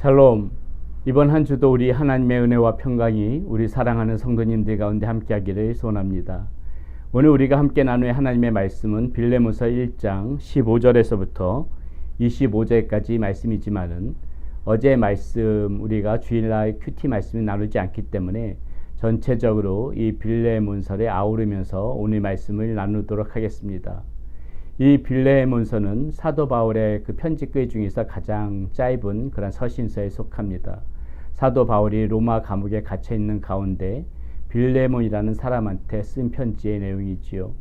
샬롬. 이번 한 주도 우리 하나님의 은혜와 평강이 우리 사랑하는 성도님들 가운데 함께하기를 소원합니다. 오늘 우리가 함께 나눌 하나님의 말씀은 빌레몬서 1장 15절에서부터 25절까지 말씀이지만은 어제 말씀 우리가 주일날 큐티 말씀을 나누지 않기 때문에 전체적으로 이 빌레몬서를 아우르면서 오늘 말씀을 나누도록 하겠습니다. 이 빌레몬서는 사도 바울의 그 편지글 중에서 가장 짧은 그런 서신서에 속합니다. 사도 바울이 로마 감옥에 갇혀 있는 가운데 빌레몬이라는 사람한테 쓴 편지의 내용이지요.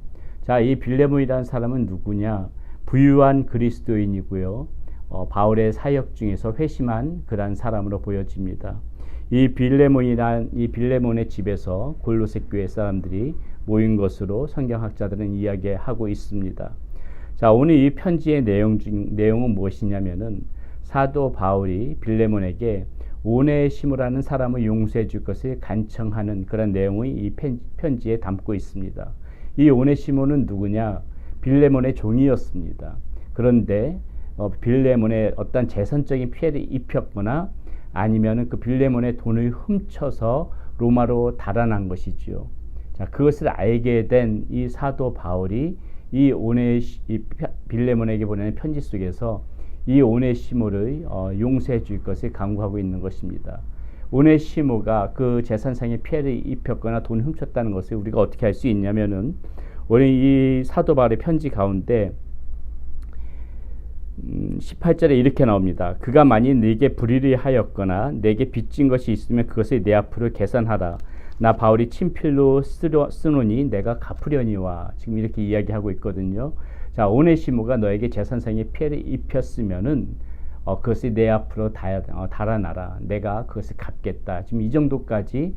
자, 이 빌레몬이라는 사람은 누구냐? 부유한 그리스도인이고요. 바울의 사역 중에서 회심한 그런 사람으로 보여집니다. 이 빌레몬의 집에서 골로새 교회 사람들이 모인 것으로 성경학자들은 이야기하고 있습니다. 자, 오늘 이 편지의 내용은 무엇이냐면은 사도 바울이 빌레몬에게 오네시모라는 사람을 용서해 줄 것을 간청하는 그런 내용이 이 편지에 담고 있습니다. 이 오네시모는 누구냐? 빌레몬의 종이었습니다. 그런데 빌레몬의 어떤 재산적인 피해를 입혔거나 아니면은 그 빌레몬의 돈을 훔쳐서 로마로 달아난 것이지요. 자, 그것을 알게 된 이 사도 바울이 이 빌레몬에게 보내는 편지 속에서 이 오네시모를 용서해 줄 것을 강구하고 있는 것입니다. 오네시모가 그 재산상의 피해를 입혔거나 돈 훔쳤다는 것을 우리가 어떻게 알 수 있냐면은 오늘 이 사도 바울의 편지 가운데 18절에 이렇게 나옵니다. 그가 만일 네게 불의를 하였거나 네게 빚진 것이 있으면 그것을 내 앞으로 계산하라. 나 바울이 친필로 쓰노니 내가 갚으려니와. 지금 이렇게 이야기하고 있거든요. 자, 오네시모가 너에게 재산상의 피해를 입혔으면은 그것을 내 앞으로 달아나라. 내가 그것을 갚겠다. 지금 이 정도까지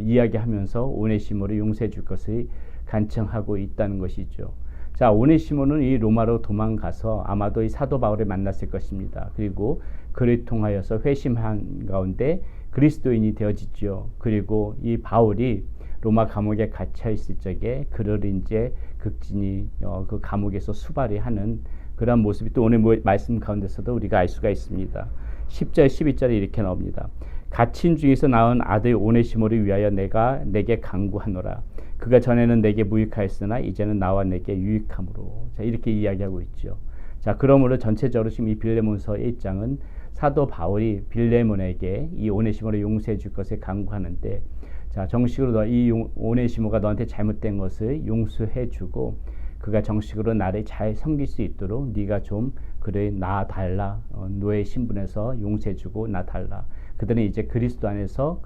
이야기하면서 오네시모를 용서해 줄 것을 간청하고 있다는 것이죠. 자, 오네시모는 이 로마로 도망가서 아마도 이 사도 바울을 만났을 것입니다. 그리고 그를 통하여서 회심한 가운데 그리스도인이 되어지죠. 그리고 이 바울이 로마 감옥에 갇혀 있을 적에 그를 이제 극진히 그 감옥에서 수발이 하는 그런 모습이 또 오늘 말씀 가운데서도 우리가 알 수가 있습니다. 10절 12절에 이렇게 나옵니다. 갇힌 중에서 낳은 아들 오네시모를 위하여 내가 내게 간구하노라. 그가 전에는 내게 무익하였으나 이제는 나와 내게 유익함으로. 자, 이렇게 이야기하고 있죠. 자, 그러므로 전체적으로 지금 이 빌레몬서 1장은 사도 바울이 빌레몬에게 이 오네시모를 용서해 줄 것을 간구하는데, 자, 정식으로 이 오네시모가 너한테 잘못된 것을 용서해 주고 그가 정식으로 나를 잘 섬길 수 있도록 네가 좀 그를 놔달라. 노예 신분에서 용서해 주고 놔달라. 그들은 이제 그리스도 안에서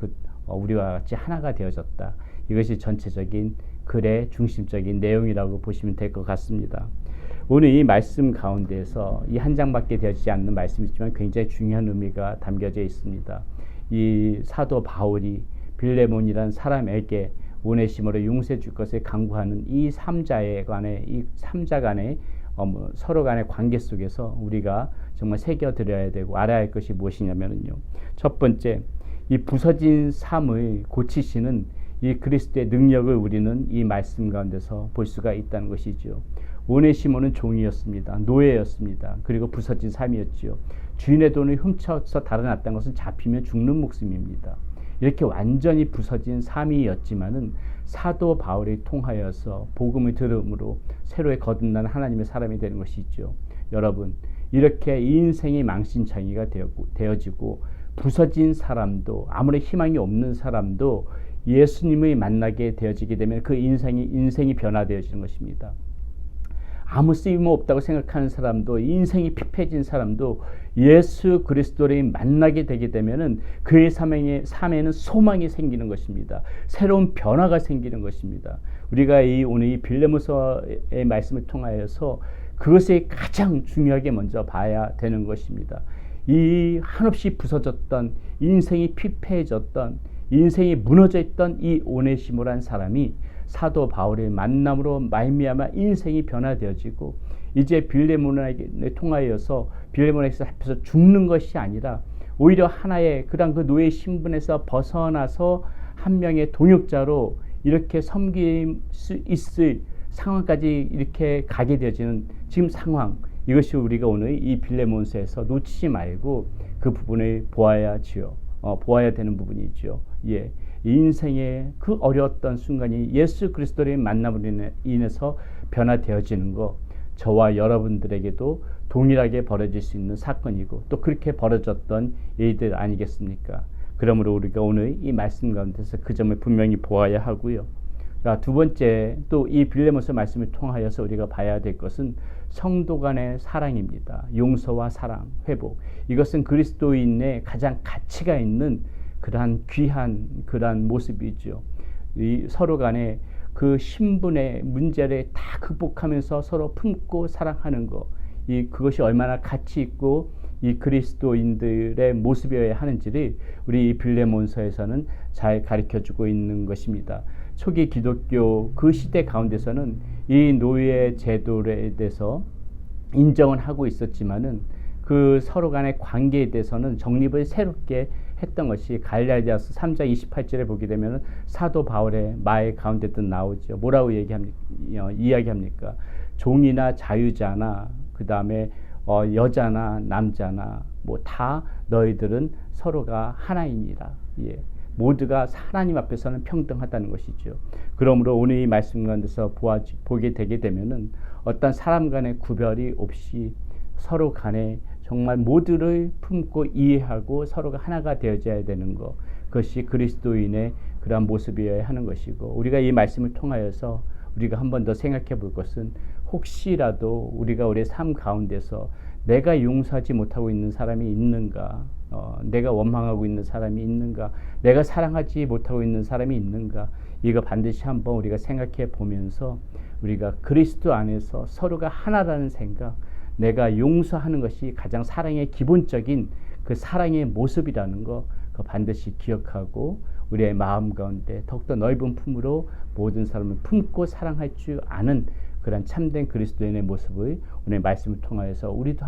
우리와 같이 하나가 되어졌다. 이것이 전체적인 글의 중심적인 내용이라고 보시면 될 것 같습니다. 오늘 이 말씀 가운데에서 이 한 장밖에 되지 않는 말씀이지만 굉장히 중요한 의미가 담겨져 있습니다. 이 사도 바울이 빌레몬이라는 사람에게 오네시모를 용서해 줄 것을 강구하는 이 삼자 간의 서로 간의 관계 속에서 우리가 정말 새겨드려야 되고 알아야 할 것이 무엇이냐면요. 첫 번째, 이 부서진 삶을 고치시는 이 그리스도의 능력을 우리는 이 말씀 가운데서 볼 수가 있다는 것이죠. 오네시모는 종이었습니다. 노예였습니다. 그리고 부서진 삶이었지요. 주인의 돈을 훔쳐서 달아났다는 것은 잡히면 죽는 목숨입니다. 이렇게 완전히 부서진 삶이었지만은 사도 바울이 통하여서 복음을 들음으로 새로이 거듭난 하나님의 사람이 되는 것이죠. 여러분, 이렇게 인생이 망신창이가 되어지고 부서진 사람도 아무리 희망이 없는 사람도 예수님을 만나게 되어지게 되면 그 인생이 변화되어지는 것입니다. 아무 쓰임 없다고 생각하는 사람도 인생이 피폐해진 사람도 예수 그리스도를 만나게 되게 되면은 그의 삶에는 소망이 생기는 것입니다. 새로운 변화가 생기는 것입니다. 우리가 오늘 이 빌레몬서의 말씀을 통하여서 그것이 가장 중요하게 먼저 봐야 되는 것입니다. 이 한없이 부서졌던 인생이 피폐해졌던 인생이 무너져 있던 이 오네시모란 사람이 사도 바울의 만남으로 말미암아 인생이 변화되어지고 이제 빌레몬을 통하여서 빌레몬에서 잡혀서 죽는 것이 아니라 오히려 하나의 그 노예 신분에서 벗어나서 한 명의 동역자로 이렇게 섬길 수 있을 상황까지 이렇게 가게 되어지는 지금 상황, 이것이 우리가 오늘 이 빌레몬서에서 놓치지 말고 그 부분을 보아야지요. 보아야 되는 부분이죠. 예. 인생의 그 어려웠던 순간이 예수 그리스도의 만남으로 인해서 변화되어지는 거, 저와 여러분들에게도 동일하게 벌어질 수 있는 사건이고 또 그렇게 벌어졌던 일들 아니겠습니까? 그러므로 우리가 오늘 이 말씀 가운데서 그 점을 분명히 보아야 하고요. 자, 두 번째, 또 이 빌레몬서 말씀을 통하여서 우리가 봐야 될 것은 성도 간의 사랑입니다. 용서와 사랑, 회복. 이것은 그리스도인의 가장 가치가 있는 그러한 귀한 그러한 모습이죠. 이 서로 간에 그 신분의 문제를 다 극복하면서 서로 품고 사랑하는 것, 그것이 얼마나 가치 있고 이 그리스도인들의 모습이어야 하는지를 우리 이 빌레몬서에서는 잘 가르쳐주고 있는 것입니다. 초기 기독교 그 시대 가운데서는 이 노예 제도에 대해서 인정은 하고 있었지만은 그 서로 간의 관계에 대해서는 정립을 새롭게 했던 것이 갈라디아서 3장 28절에 보게 되면 사도 바울의 말 가운데도 나오죠. 뭐라고 이야기합니까? 종이나 자유자나 그 다음에 여자나 남자나 뭐 다 너희들은 서로가 하나이니라. 예. 모두가 하나님 앞에서는 평등하다는 것이죠. 그러므로 오늘 이 말씀 가운데서 보게 되게 되면은 어떤 사람 간의 구별이 없이 서로 간에 정말 모두를 품고 이해하고 서로가 하나가 되어져야 되는 것, 그것이 그리스도인의 그러한 모습이어야 하는 것이고, 우리가 이 말씀을 통하여서 우리가 한 번 더 생각해 볼 것은 혹시라도 우리가 우리의 삶 가운데서 내가 용서하지 못하고 있는 사람이 있는가, 내가 원망하고 있는 사람이 있는가, 내가 사랑하지 못하고 있는 사람이 있는가, 이거 반드시 한번 우리가 생각해 보면서 우리가 그리스도 안에서 서로가 하나라는 생각, 내가 용서하는 것이 가장 사랑의 기본적인 그 사랑의 모습이라는 거, 그거 반드시 기억하고 우리의 마음 가운데 더욱더 넓은 품으로 모든 사람을 품고 사랑할 줄 아는 그런 참된 그리스도인의 모습을 오늘 말씀을 통하여서 우리도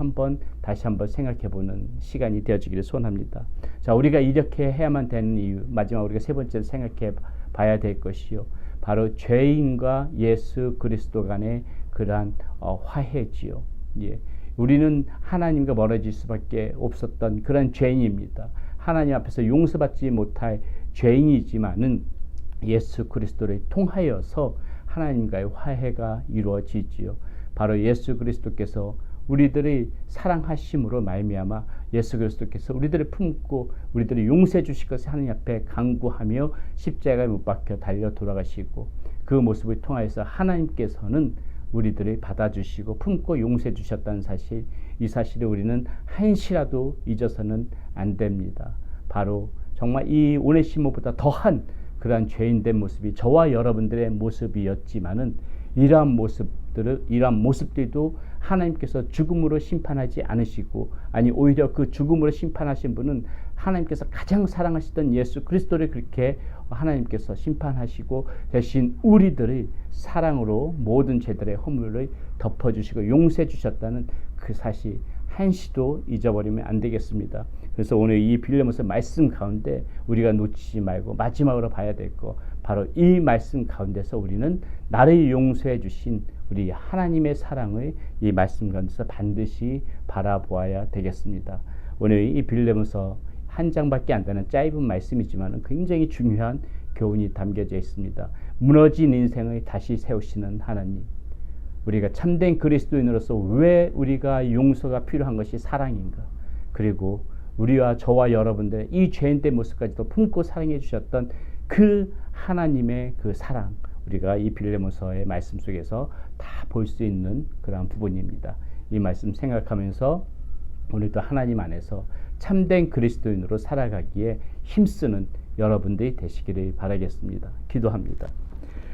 다시 한번 생각해보는 시간이 되어지기를 소원합니다. 자, 우리가 이렇게 해야만 되는 이유, 마지막 우리가 세 번째로 생각해 봐야 될 것이요, 바로 죄인과 예수 그리스도 간의 그러한 화해지요. 예. 우리는 하나님과 멀어질 수밖에 없었던 그런 죄인입니다. 하나님 앞에서 용서받지 못할 죄인이지만은 예수 그리스도를 통하여서 하나님과의 화해가 이루어지지요. 바로 예수 그리스도께서 우리들의 사랑하심으로 말미암아 예수 그리스도께서 우리들을 품고 우리들을 용서해 주실 것을 하나님 앞에 간구하며 십자가에 못 박혀 달려 돌아가시고, 그 모습을 통하여서 하나님께서는 우리들을 받아주시고 품고 용서해 주셨다는 사실, 이 사실을 우리는 한시라도 잊어서는 안 됩니다. 바로 정말 이 오네시모보다 더한 그러한 죄인된 모습이 저와 여러분들의 모습이었지만은 이러한 모습들도 하나님께서 죽음으로 심판하지 않으시고, 아니 오히려 그 죽음으로 심판하신 분은 하나님께서 가장 사랑하시던 예수 그리스도를 그렇게 하나님께서 심판하시고 대신 우리들의 사랑으로 모든 죄들의 허물을 덮어주시고 용서해 주셨다는 그 사실 한시도 잊어버리면 안 되겠습니다. 그래서 오늘 이 빌레몬서 말씀 가운데 우리가 놓치지 말고 마지막으로 봐야 될 거, 바로 이 말씀 가운데서 우리는 나를 용서해 주신 우리 하나님의 사랑을 이 말씀 가운데서 반드시 바라보아야 되겠습니다. 오늘 이 빌레몬서 한 장밖에 안 되는 짧은 말씀이지만 굉장히 중요한 교훈이 담겨져 있습니다. 무너진 인생을 다시 세우시는 하나님, 우리가 참된 그리스도인으로서 왜 우리가 용서가 필요한 것이 사랑인가, 그리고 우리와 저와 여러분들 이 죄인된 모습까지도 품고 사랑해 주셨던 그 하나님의 그 사랑, 우리가 이 빌레몬서의 말씀 속에서 다 볼 수 있는 그러한 부분입니다. 이 말씀 생각하면서 오늘도 하나님 안에서 참된 그리스도인으로 살아가기에 힘쓰는 여러분들이 되시기를 바라겠습니다. 기도합니다.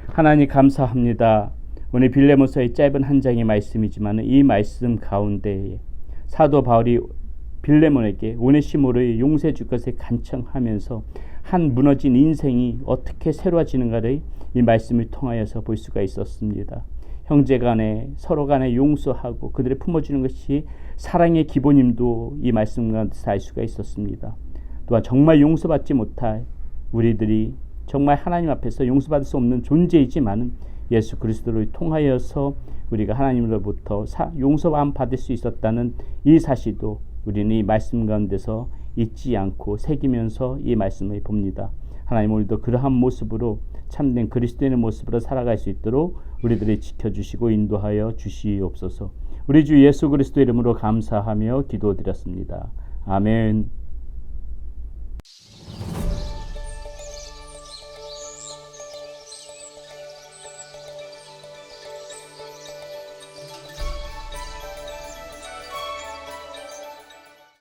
하나님 감사합니다. 오늘 빌레몬서의 짧은 한 장의 말씀이지만 이 말씀 가운데에 사도 바울이 빌레몬에게 오네시모를 용서해 줄 것을 간청하면서 한 무너진 인생이 어떻게 새로워지는가를 이 말씀을 통하여서 볼 수가 있었습니다. 형제 간에 서로 간에 용서하고 그들을 품어주는 것이 사랑의 기본임도 이 말씀 가운데서 알 수가 있었습니다. 또한 정말 용서받지 못할 우리들이 정말 하나님 앞에서 용서받을 수 없는 존재이지만 예수 그리스도를 통하여서 우리가 하나님으로부터 용서만 받을 수 있었다는 이 사실도 우리는 이 말씀 가운데서 잊지 않고 새기면서 이 말씀을 봅니다. 하나님, 우리도 그러한 모습으로 참된 그리스도인의 모습으로 살아갈 수 있도록 우리들을 지켜주시고 인도하여 주시옵소서. 우리 주 예수 그리스도 이름으로 감사하며 기도드렸습니다. 아멘.